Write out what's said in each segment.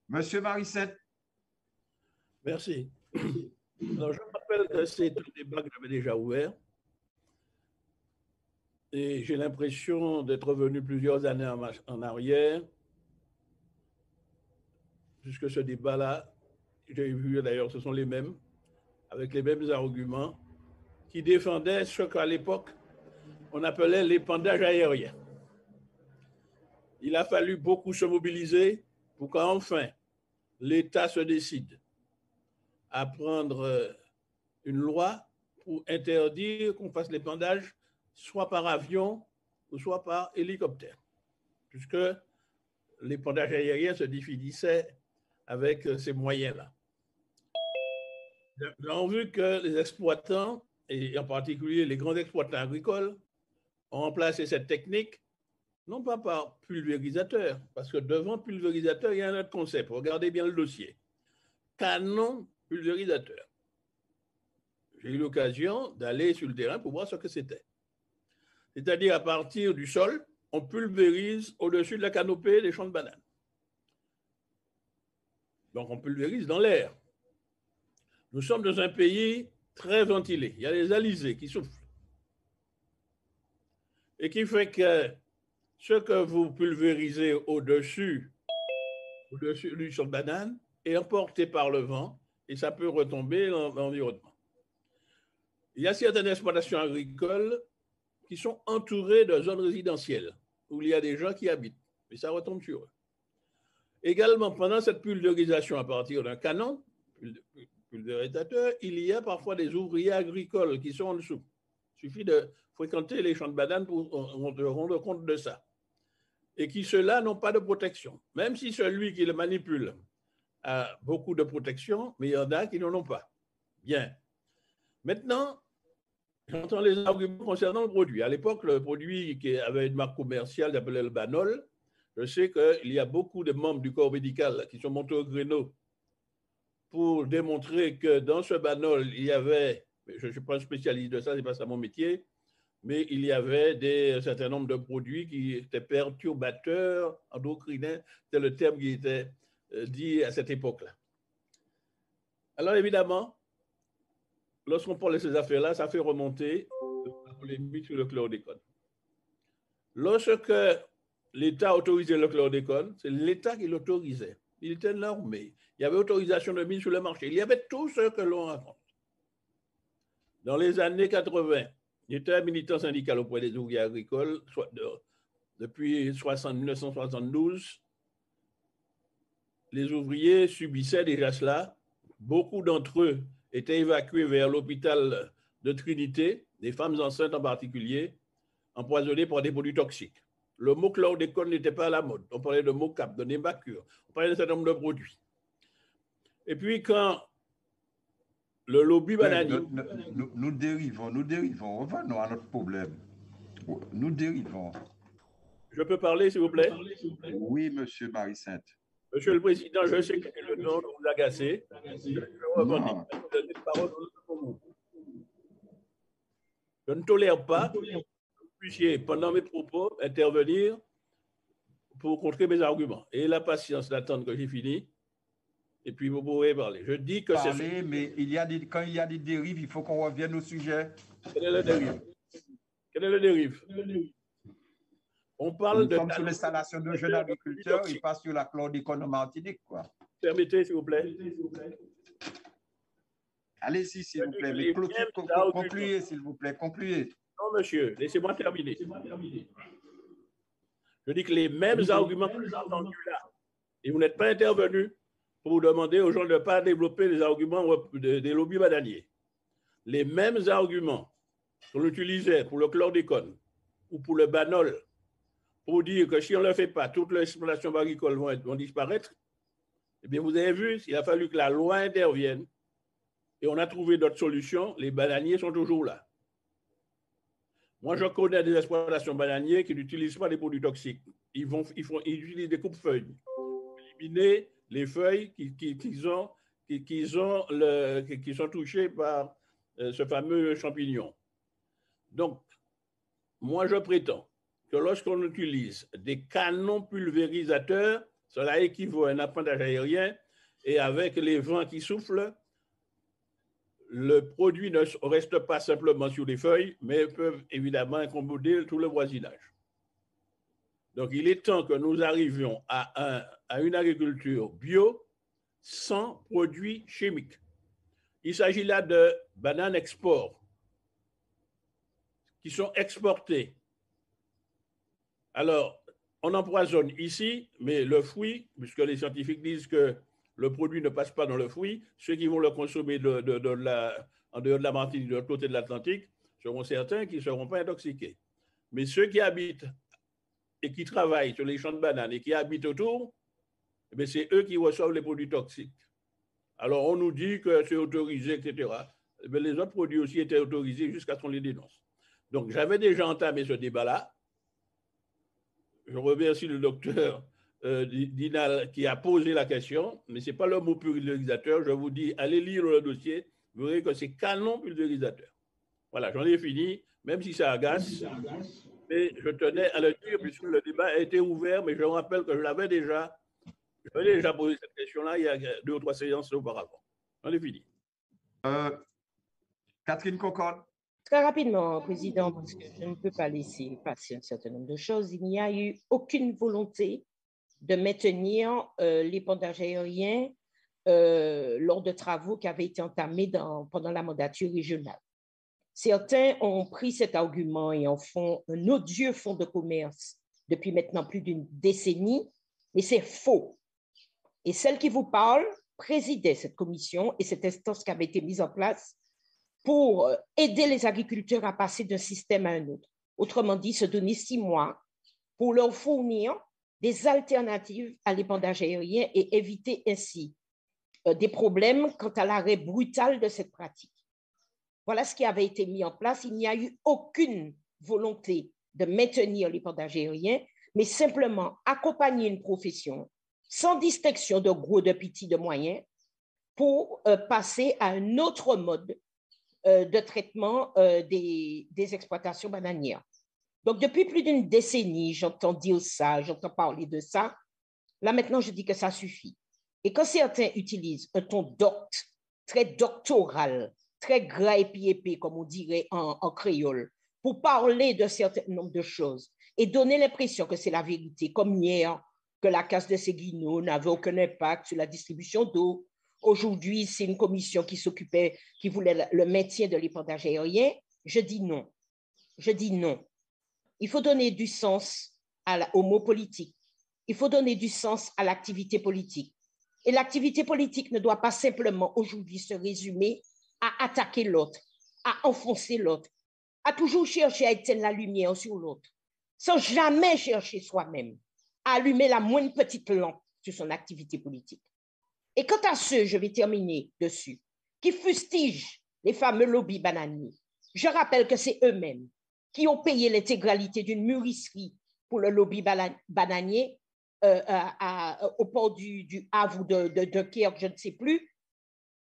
Monsieur Marissette. Merci. Alors, je me rappelle que c'est un débat que j'avais déjà ouvert et j'ai l'impression d'être revenu plusieurs années en arrière, puisque ce débat-là, j'ai vu d'ailleurs, ce sont les mêmes, avec les mêmes arguments, qui défendaient ce qu'à l'époque, on appelait l'épandage aérien. Il a fallu beaucoup se mobiliser pour qu'enfin l'État se décide à prendre une loi pour interdire qu'on fasse l'épandage soit par avion ou soit par hélicoptère, puisque l'épandage aérien se définissait avec ces moyens-là. Nous avons vu que les exploitants, et en particulier les grands exploitants agricoles, ont remplacé cette technique, non pas par pulvérisateur, parce que devant pulvérisateur, il y a un autre concept. Regardez bien le dossier. Canon pulvérisateur. J'ai eu l'occasion d'aller sur le terrain pour voir ce que c'était. C'est-à-dire, à partir du sol, on pulvérise au-dessus de la canopée des champs de bananes. Donc, on pulvérise dans l'air. Nous sommes dans un pays très ventilé. Il y a des alizés qui soufflent. Et qui fait que ce que vous pulvérisez au-dessus du champ de banane est emporté par le vent et ça peut retomber dans l'environnement. Il y a certaines exploitations agricoles qui sont entourées de zones résidentielles où il y a des gens qui habitent, et ça retombe sur eux. Également, pendant cette pulvérisation à partir d'un canon pulvérisateur, il y a parfois des ouvriers agricoles qui sont en dessous. Il suffit de fréquenter les champs de bananes pour se rendre compte de ça. Et qui, ceux-là, n'ont pas de protection. Même si celui qui le manipule a beaucoup de protection, mais il y en a qui n'en ont pas. Bien. Maintenant, j'entends les arguments concernant le produit. À l'époque, le produit qui avait une marque commerciale s'appelait le Banol. Je sais qu'il y a beaucoup de membres du corps médical qui sont montés au créneau pour démontrer que dans ce Banol, il y avait, je ne suis pas un spécialiste de ça, ce n'est pas ça mon métier, mais il y avait un certain nombre de produits qui étaient perturbateurs endocriniens, c'est le terme qui était dit à cette époque-là. Alors évidemment, lorsqu'on parle de ces affaires-là, ça fait remonter la polémique sur le chlordécone. Lorsque l'État autorisait le chlordécone, c'est l'État qui l'autorisait. Il était normé. Il y avait autorisation de mise sur le marché. Il y avait tout ce que l'on raconte. Dans les années 80, j'étais un militant syndical auprès des ouvriers agricoles depuis 1972. Les ouvriers subissaient déjà cela. Beaucoup d'entre eux étaient évacués vers l'hôpital de Trinité, des femmes enceintes en particulier, empoisonnées par des produits toxiques. Le mot chlordécone n'était pas à la mode. On parlait de Mocap, de Nembacure, on parlait d'un certain nombre de produits. Et puis quand le lobby bananier... Nous dérivons. Revenons à notre problème. Nous dérivons. Je peux parler, s'il vous plaît? Oui, monsieur Marissette. Monsieur le Président, je sais que le nom vous agacer. Je ne tolère pas que vous puissiez, pendant mes propos, intervenir pour contrer mes arguments. Et la patience d'attendre que j'ai fini, et puis vous pourrez parler. Je dis que c'est... mais quand il y a des dérives, il faut qu'on revienne au sujet. Quelle est la dérive? Quelle est la dérive? On parle de... Comme sur l'installation de jeunes agriculteurs, ils passent sur la chlordécone en Martinique, quoi. Permettez, s'il vous plaît. Allez-y, s'il vous plaît. Mais concluez, s'il vous plaît. Concluez. Non, monsieur, laissez-moi terminer. Je dis que les mêmes arguments que j'ai entendus là, et vous n'êtes pas intervenu pour demander aux gens de ne pas développer les arguments des lobbies bananiers. Les mêmes arguments qu'on utilisait pour le chlordécone ou pour le Banol, pour dire que si on ne le fait pas, toutes les exploitations agricoles vont disparaître, eh bien, vous avez vu, il a fallu que la loi intervienne et on a trouvé d'autres solutions. Les bananiers sont toujours là. Moi, je connais des exploitations bananiers qui n'utilisent pas des produits toxiques. Ils utilisent des coupe-feuilles pour éliminer les feuilles qui sont touchées par ce fameux champignon. Donc, moi, je prétends que lorsqu'on utilise des canons pulvérisateurs, Cela équivaut à un épandage aérien et avec les vents qui soufflent, le produit ne reste pas simplement sur les feuilles, mais peuvent évidemment incommoder tout le voisinage. Donc, il est temps que nous arrivions à une agriculture bio sans produits chimiques. Il s'agit là de bananes export qui sont exportées. Alors, on empoisonne ici, mais le fruit, puisque les scientifiques disent que le produit ne passe pas dans le fruit, ceux qui vont le consommer en dehors de la Martinique, de l'autre côté de l'Atlantique, seront certains qui ne seront pas intoxiqués. Mais ceux qui habitent et qui travaillent sur les champs de bananes et qui habitent autour, eh c'est eux qui reçoivent les produits toxiques. Alors, on nous dit que c'est autorisé, etc. Mais les autres produits aussi étaient autorisés jusqu'à ce qu'on les dénonce. Donc, j'avais déjà entamé ce débat-là. Je remercie le docteur Dinal qui a posé la question, mais ce n'est pas le mot pulvérisateur. Je vous dis, allez lire le dossier, vous verrez que c'est canon pulvérisateur. Voilà, j'en ai fini, même si ça agace. Mais je tenais à le dire puisque le débat a été ouvert, mais je rappelle que j'avais déjà posé cette question-là il y a 2 ou 3 séances auparavant. J'en ai fini. Catherine Concorde. Très rapidement, Président, parce que je ne peux pas laisser passer un certain nombre de choses. Il n'y a eu aucune volonté de maintenir l'épandage aérien lors de travaux qui avaient été entamés pendant la mandature régionale. Certains ont pris cet argument et en font un odieux fonds de commerce depuis maintenant plus d'une décennie, mais c'est faux. Et celle qui vous parle présidait cette commission et cette instance qui avait été mise en place pour aider les agriculteurs à passer d'un système à un autre. Autrement dit, se donner 6 mois pour leur fournir des alternatives à l'épandage aérien et éviter ainsi des problèmes quant à l'arrêt brutal de cette pratique. Voilà ce qui avait été mis en place. Il n'y a eu aucune volonté de maintenir l'épandage aérien, mais simplement accompagner une profession sans distinction de gros, de petits, de moyens pour passer à un autre mode de traitement des exploitations bananières. Donc, depuis plus d'une décennie, j'entends dire ça, j'entends parler de ça. Là, maintenant, je dis que ça suffit. Et quand certains utilisent un ton docte, très doctoral, très gras et épais, comme on dirait en créole, pour parler d'un certain nombre de choses et donner l'impression que c'est la vérité, comme hier, que la casse de Séguineau n'avait aucun impact sur la distribution d'eau. Aujourd'hui, c'est une commission qui voulait le maintien de l'épandage aérien. Je dis non. Je dis non. Il faut donner du sens aux mots politiques. Il faut donner du sens à l'activité politique. Et l'activité politique ne doit pas simplement aujourd'hui se résumer à attaquer l'autre, à enfoncer l'autre, à toujours chercher à éteindre la lumière sur l'autre, sans jamais chercher soi-même à allumer la moindre petite lampe sur son activité politique. Et quant à ceux, je vais terminer dessus, qui fustigent les fameux lobbies bananiers, je rappelle que c'est eux-mêmes qui ont payé l'intégralité d'une mûrisserie pour le lobby bananier au port du Havre ou de Dunkerque, je ne sais plus,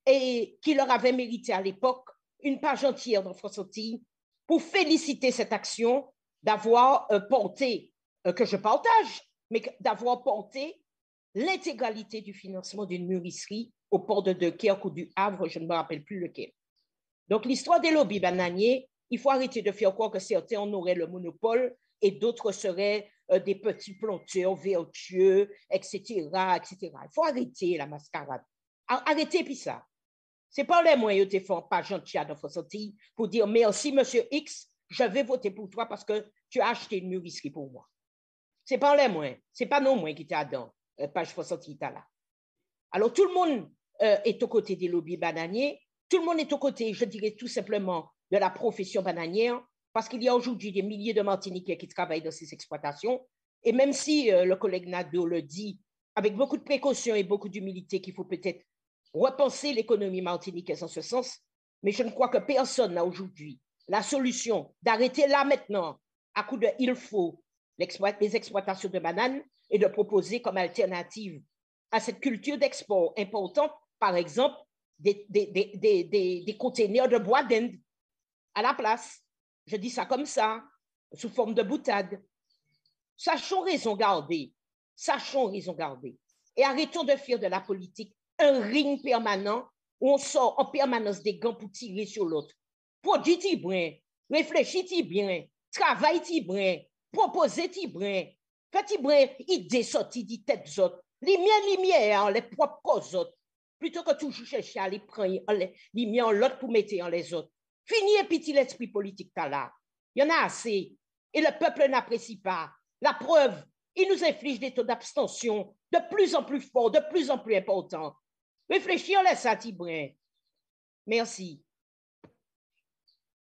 et qui leur avait mérité à l'époque une page entière dans France Antilles pour féliciter cette action d'avoir porté, que je partage, mais d'avoir porté l'intégralité du financement d'une mûrisserie au port de Dunkerque ou du Havre, je ne me rappelle plus lequel. Donc, l'histoire des lobbies bananiers, il faut arrêter de faire croire que certains en auraient le monopole et d'autres seraient des petits planteurs vertueux, etc., etc. Il faut arrêter la mascarade. Arrêtez puis ça. C'est pas les moyens de faire pas gentil dans France Antilles pour dire merci, monsieur X, je vais voter pour toi parce que tu as acheté une mûrisserie pour moi. C'est pas les moyens, c'est pas nos moyens qui étaient dans page France Antilles là. Alors tout le monde est aux côtés des lobbies bananiers, tout le monde est aux côtés, je dirais tout simplement, de la profession bananière, parce qu'il y a aujourd'hui des milliers de Martiniquais qui travaillent dans ces exploitations. Et même si le collègue Nadeau le dit avec beaucoup de précaution et beaucoup d'humilité qu'il faut peut-être repenser l'économie martiniquaise en ce sens, mais je ne crois que personne n'a aujourd'hui la solution d'arrêter là maintenant, à coup de il faut, les exploitations de bananes et de proposer comme alternative à cette culture d'export importante, par exemple, des conteneurs de bois d'Inde à la place. Je dis ça comme ça, sous forme de boutade. Sachons raison garder Sachons raison garder. Et arrêtons de faire de la politique un ring permanent où on sort en permanence des gants pour tirer sur l'autre. Produis-tu bien, réfléchis-tu bien, travaille-tu bien, propose-tu bien, fais-tu bien, idée sortie de tête autres, lumière, les propres causes autres, plutôt que toujours chercher à les prendre, les miens en l'autre pour mettre en les autres. Fini et petit l'esprit politique là. Il y en a assez. Et le peuple n'apprécie pas. La preuve, il nous inflige des taux d'abstention de plus en plus forts, de plus en plus importants. Réfléchis, on laisse ça, Tibrin. Merci.